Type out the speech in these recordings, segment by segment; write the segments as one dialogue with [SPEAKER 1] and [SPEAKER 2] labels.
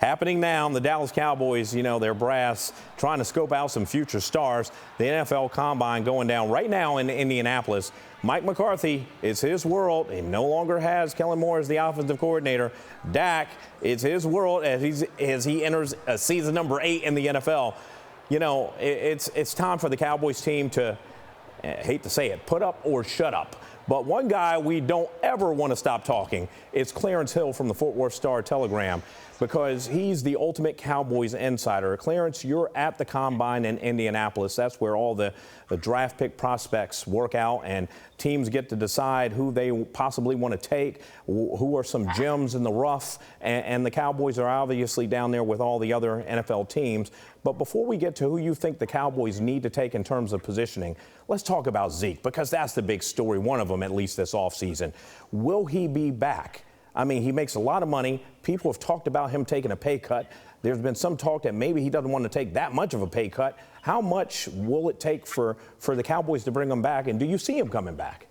[SPEAKER 1] Happening now, the Dallas Cowboys, their brass trying to scope out some future stars. The NFL Combine going down right now in Indianapolis. Mike McCarthy, it's his world. He no longer has Kellen Moore as the offensive coordinator. Dak, it's his world as he enters season number 8 in the NFL. It's time for the Cowboys team to, I hate to say it, put up or shut up. But one guy we don't ever want to stop talking, it's Clarence Hill from the Fort Worth Star-Telegram, because he's the ultimate Cowboys insider. Clarence, you're at the Combine in Indianapolis. That's where all the draft pick prospects work out, and teams get to decide who they possibly want to take, who are some gems in the rough, and the Cowboys are obviously down there with all the other NFL teams. But before we get to who you think the Cowboys need to take in terms of positioning, let's talk about Zeke, because that's the big story, one of them at least this offseason. Will he be back? I mean, he makes a lot of money. People have talked about him taking a pay cut. There's been some talk that maybe he doesn't want to take that much of a pay cut. How much will it take for the Cowboys to bring him back, and do you see him coming back?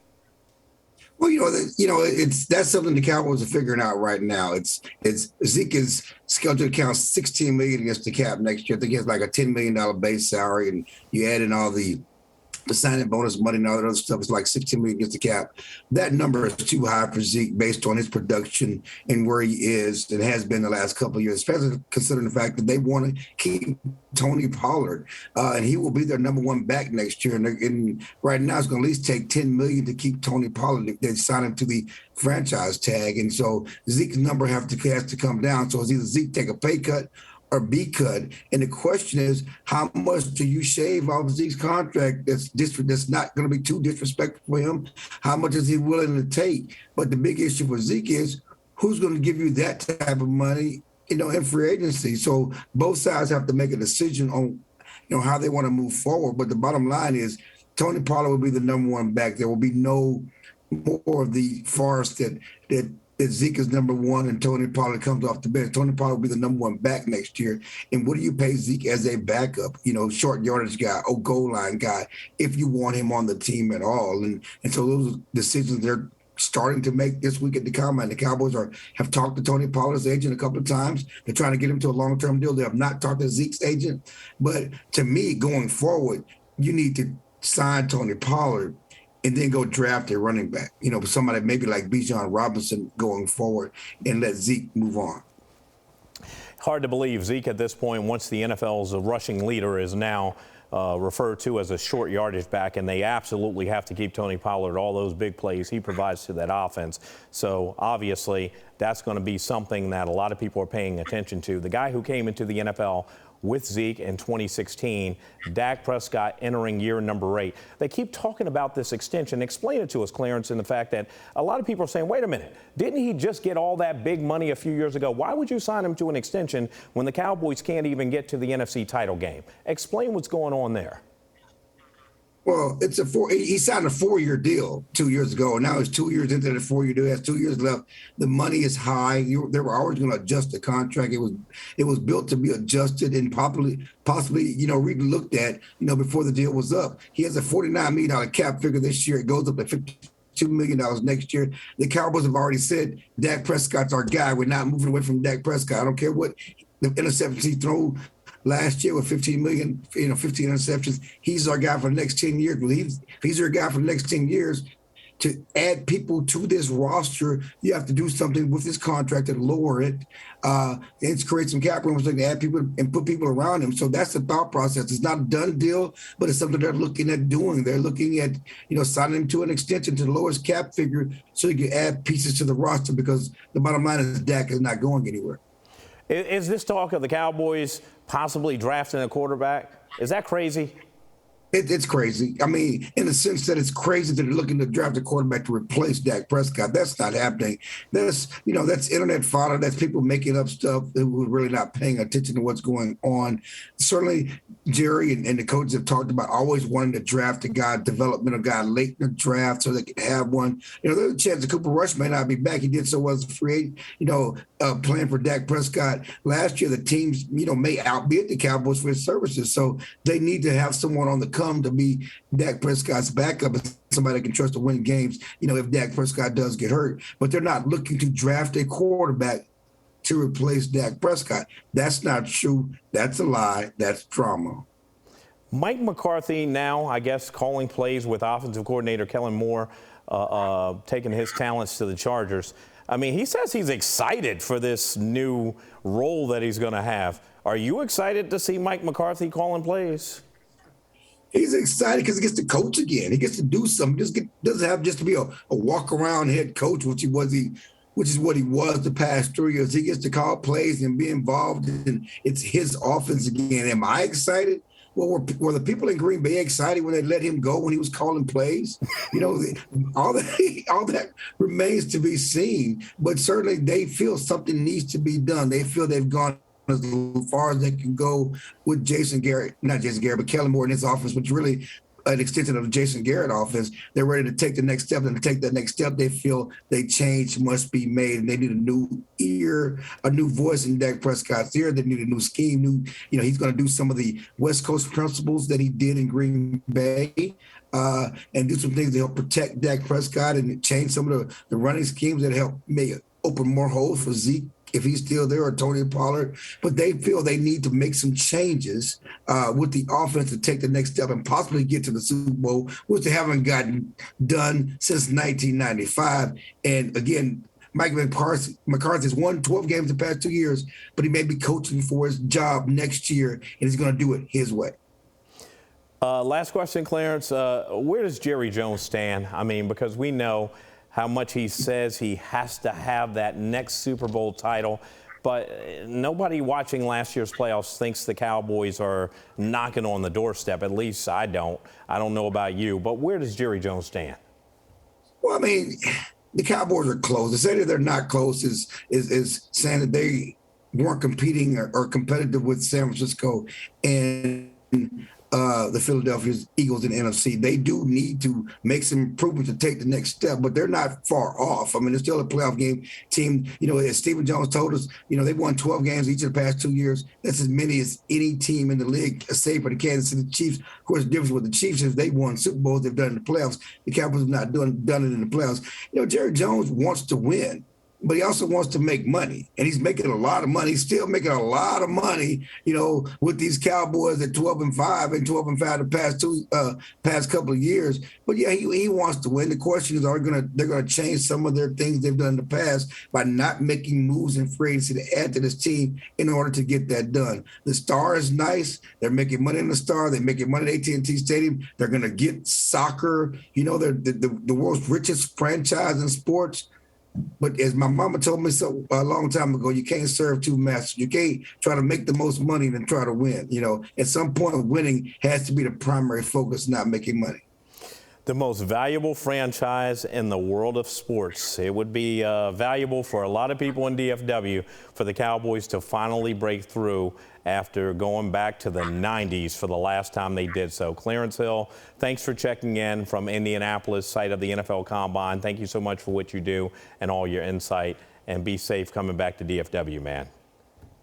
[SPEAKER 2] Well, that's something the Cowboys are figuring out right now. Zeke is scheduled to count $16 million against the cap next year. I think he has like a $10 million base salary, and you add in all the signing bonus money and all that other stuff. It's like $16 million against the cap. That number is too high for Zeke based on his production and where he is and has been the last couple of years, especially considering the fact that they want to keep Tony Pollard, and he will be their number one back next year. And right now, it's going to at least take $10 million to keep Tony Pollard if they sign him to the franchise tag. And so Zeke's number has to come down. So it's either Zeke take a pay cut or be cut. And the question is, how much do you shave off Zeke's contract that's not going to be too disrespectful for him? How much is he willing to take? But the big issue for Zeke is, who's going to give you that type of money, in free agency? So both sides have to make a decision on, how they want to move forward. But the bottom line is, Tony Pollard will be the number one back. There will be no more of the farce that Zeke is number one and Tony Pollard comes off the bench. Tony Pollard will be the number one back next year. And what do you pay Zeke as a backup? Short yardage guy or goal line guy, if you want him on the team at all. And so those are decisions they're starting to make this week at the Combine. The Cowboys have talked to Tony Pollard's agent a couple of times. They're trying to get him to a long-term deal. They have not talked to Zeke's agent. But to me, going forward, you need to sign Tony Pollard and then go draft a running back, somebody maybe like Bijan Robinson going forward, and let Zeke move on.
[SPEAKER 1] Hard to believe Zeke at this point, once the NFL's rushing leader, is now referred to as a short yardage back, and they absolutely have to keep Tony Pollard, all those big plays he provides to that offense. So obviously that's going to be something that a lot of people are paying attention to. The guy who came into the NFL with Zeke in 2016, Dak Prescott entering year number 8. They keep talking about this extension. Explain it to us, Clarence, in the fact that a lot of people are saying, wait a minute, didn't he just get all that big money a few years ago? Why would you sign him to an extension when the Cowboys can't even get to the NFC title game? Explain what's going on there.
[SPEAKER 2] Well, he signed a 4-year deal 2 years ago, and now he's 2 years into the 4-year deal. He has 2 years left. The money is high. They were always going to adjust the contract. It was built to be adjusted and possibly re-looked at, before the deal was up. He has a $49 million cap figure this year. It goes up to $52 million next year. The Cowboys have already said Dak Prescott's our guy. We're not moving away from Dak Prescott. I don't care what the interceptions he threw last year with 15 million, 15 interceptions. He's our guy for the next 10 years. Well, if he's our guy for the next 10 years, to add people to this roster, you have to do something with this contract to lower it and create some cap room so to add people and put people around him. So that's the thought process. It's not a done deal, but it's something they're looking at doing. They're looking at, signing him to an extension to the lowest cap figure so you can add pieces to the roster, because the bottom line is Dak is not going anywhere.
[SPEAKER 1] Is this talk of the Cowboys possibly drafting a quarterback, is that crazy?
[SPEAKER 2] It's crazy. I mean, in the sense that it's crazy that they're looking to draft a quarterback to replace Dak Prescott. That's not happening. That's internet fodder. That's people making up stuff who are really not paying attention to what's going on. Certainly, Jerry and the coaches have talked about always wanting to draft a guy, developmental guy late in the draft so they can have one. There's a chance that Cooper Rush may not be back. He did so well as a free agent, playing for Dak Prescott last year. The teams, may outbid the Cowboys for his services. So they need to have someone on the come to be Dak Prescott's backup, and somebody that can trust to win games, if Dak Prescott does get hurt. But they're not looking to draft a quarterback to replace Dak Prescott. That's not true. That's a lie. That's drama.
[SPEAKER 1] Mike McCarthy now, I guess, calling plays with offensive coordinator Kellen Moore, taking his talents to the Chargers. I mean, he says he's excited for this new role that he's going to have. Are you excited to see Mike McCarthy calling plays?
[SPEAKER 2] He's excited because he gets to coach again. He gets to do something. Doesn't have just to be a walk-around head coach, which is what he was the past 3 years. He gets to call plays and be involved, and it's his offense again. Am I excited? Well, were the people in Green Bay excited when they let him go when he was calling plays? You know, all that remains to be seen. But certainly they feel something needs to be done. They feel they've gone as far as they can go with not Jason Garrett, but Kellen Moore in his offense, which really an extension of the Jason Garrett offense. They're ready to take the next step, and to take that next step, they feel change must be made, and they need a new ear, a new voice in Dak Prescott's ear. They need a new scheme. He's going to do some of the West Coast principles that he did in Green Bay, and do some things to help protect Dak Prescott and change some of the running schemes that help open more holes for Zeke, if he's still there, or Tony Pollard. But they feel they need to make some changes with the offense to take the next step and possibly get to the Super Bowl, which they haven't gotten done since 1995. And again, Mike McCarthy's won 12 games the past 2 years, but he may be coaching for his job next year, and he's going to do it his way.
[SPEAKER 1] Last question, Clarence. Where does Jerry Jones stand? I mean, because we know how much he says he has to have that next Super Bowl title. But nobody watching last year's playoffs thinks the Cowboys are knocking on the doorstep. At least I don't. I don't know about you. But where does Jerry Jones stand?
[SPEAKER 2] Well, I mean, the Cowboys are close. To say that they're not close is saying that they weren't competing or competitive with San Francisco and the Philadelphia Eagles in the NFC. They do need to make some improvements to take the next step, but they're not far off. I mean, they're still a playoff game team. As Stephen Jones told us, they won 12 games each of the past 2 years. That's as many as any team in the league, save for the Kansas City Chiefs. Of course, the difference with the Chiefs is they won Super Bowls. They've done it in the playoffs. The Cowboys have not done it in the playoffs. Jerry Jones wants to win, but he also wants to make money, and he's making a lot of money. He's still making a lot of money, with these Cowboys at 12-5 and 12-5 the past couple of years. But yeah, he wants to win. The question is, they're gonna change some of their things they've done in the past by not making moves in free agency to add to this team in order to get that done. The Star is nice. They're making money in the Star. They're making money at AT&T Stadium. They're gonna get soccer. They're the world's richest franchise in sports. But as my mama told me a long time ago, you can't serve two masters. You can't try to make the most money than try to win. At some point, winning has to be the primary focus, not making money.
[SPEAKER 1] The most valuable franchise in the world of sports. It would be valuable for a lot of people in DFW for the Cowboys to finally break through after going back to the 90s for the last time they did so. Clarence Hill, thanks for checking in from Indianapolis, site of the NFL Combine. Thank you so much for what you do and all your insight, and be safe coming back to DFW, man.